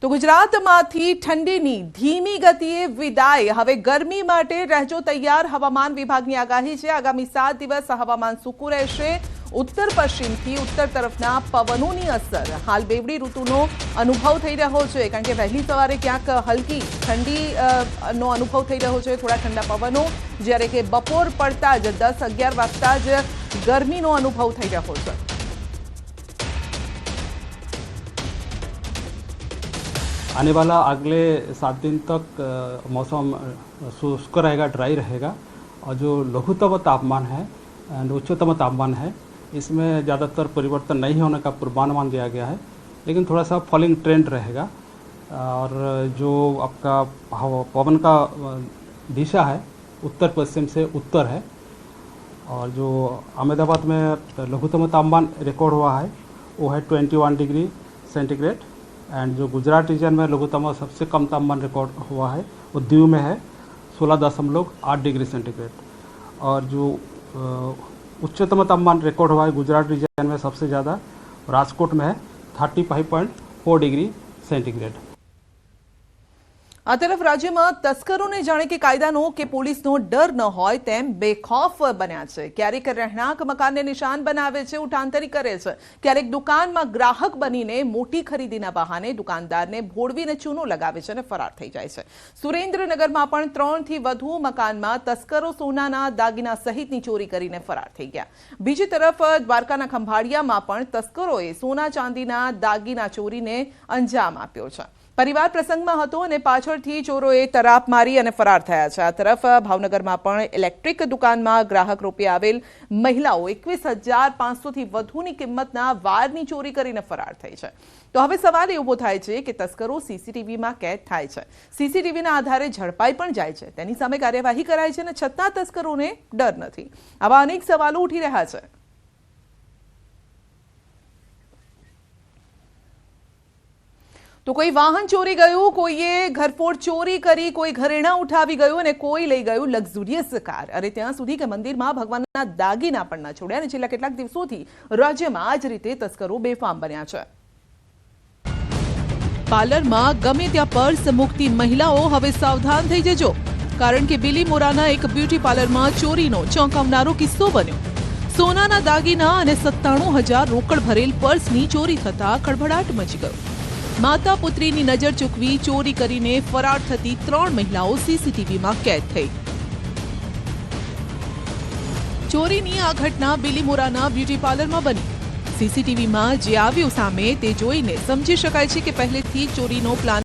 તો ગુજરાતમાંથી ઠંડીની ધીમી ગતિએ વિદાય। હવે ગરમી માટે રહેજો તૈયાર। હવામાન વિભાગની આગાહી છે। આગામી 7 દિવસ હવામાન સૂકું રહેશે। ઉત્તર પશ્ચિમથી ઉત્તર તરફના પવનોની અસર હાલ બેવડી ઋતુનો અનુભવ થઈ રહ્યો છે, કારણ કે વહેલી સવારે ક્યાંક હલકી ઠંડીનો અનુભવ થઈ રહ્યો છે, થોડા ઠંડા પવનો, જ્યારે કે બપોર પડતા જ 10-11 વાગતા જ ગરમીનો અનુભવ થઈ રહ્યો છે। आने वाला अगले 7 दिन तक मौसम शुष्क रहेगा, ड्राई रहेगा, और जो लघुतम तापमान है एंड उच्चतम तापमान है इसमें ज़्यादातर परिवर्तन नहीं होने का पूर्वानुमान दिया गया है, लेकिन थोड़ा सा फॉलिंग ट्रेंड रहेगा। और जो आपका पवन का दिशा है उत्तर पश्चिम से उत्तर है, और जो अहमदाबाद में लघुतम तापमान रिकॉर्ड हुआ है वो है 21 डिग्री सेंटीग्रेड, एंड जो गुजरात रीजन में लघुतम सबसे कम तापमान रिकॉर्ड हुआ है वो दीव में है 16.8 डिग्री सेंटीग्रेड, और जो उच्चतम तापमान रिकॉर्ड हुआ है गुजरात रीजन में सबसे ज़्यादा राजकोट में है 35.4 डिग्री सेंटीग्रेड। આ તરફ રાજ્યમાં તસ્કરોને જાણે કે કાયદાનો કે પોલીસનો ડર ન હોય તેમ બેખૌફ બન્યા છે। ક્યારેક રહેણાંક મકાનને નિશાન બનાવે છે, ઉઠાંતરી કરે છે, ક્યારેક દુકાનમાં ગ્રાહક બનીને મોટી ખરીદીના બહાને દુકાનદારને ભોળવીને ચૂનો લગાવે છે અને ફરાર થઈ જાય છે। સુરેન્દ્રનગરમાં પણ 3થી વધુ મકાનમાં તસ્કરો સોનાના દાગીના સહિતની ચોરી કરીને ફરાર થઈ ગયા। બીજી તરફ દ્વારકાના ખંભાળિયામાં પણ તસ્કરોએ સોના ચાંદીના દાગીના ચોરીને અંજામ આપ્યો છે। પરિવાર પ્રસંગમાં હતો અને પાછળથી ચોરોએ તરાપ મારી અને ફરાર થયા છે। આ તરફ ભાવનગરમાં પણ ઇલેક્ટ્રિક દુકાનમાં ગ્રાહક રૂપે આવેલ મહિલાઓ 21,500થી વધુની કિંમતના વાયરની ચોરી કરીને ફરાર થઈ છે। તો હવે સવાલ એ ઊભો થાય છે કે તસ્કરો સીસીટીવીમાં કેદ થાય છે, સીસીટીવીના આધારે ઝડપાઈ પણ જાય છે, તેની સામે કાર્યવાહી કરાય છે, અને છતાં તસ્કરોને ડર નથી। આવા અનેક સવાલો ઉઠી રહ્યા છે। તો કોઈ વાહન ચોરી ગયું, કોઈએ ઘરફોડ ચોરી કરી, કોઈ ઘરેણા ઉઠાવી ગયું અને કોઈ લઈ ગયું લક્ઝુરિયસ કાર। અરે ત્યાં સુધી કે મંદિરમાં ભગવાનના દાગીના પણ ન છોડ્યા, અને છેલ્લા કેટલાક દિવસોથી રાજ્યમાં આ જ રીતે તસ્કરો બેફામ બન્યા છે। પાર્લરમાં ગમે ત્યાં પર્સ મૂકતી મહિલાઓ હવે સાવધાન થઈ જજો, કારણ કે બિલીમોરાના એક બ્યુટી પાર્લરમાં ચોરીનો ચોંકાવનારો કિસ્સો બન્યો। સોનાના દાગીના અને 97,000 રોકડ ભરેલ પર્સની ચોરી થતા ખળભળાટ મચી ગયો। માતા પુત્રીની નજર ચૂકવી ચોરી કરીને ફરાર થતી 3 મહિલાઓ સીસીટીવીમાં કેદ થઈ। ચોરીની આ ઘટના બિલીમોરાના બ્યુટી પાર્લરમાં બની। સીસીટીવીમાં જે આવ્યું સામે તે જોઈને સમજી શકાય છે કે પહેલેથી ચોરીનો પ્લાન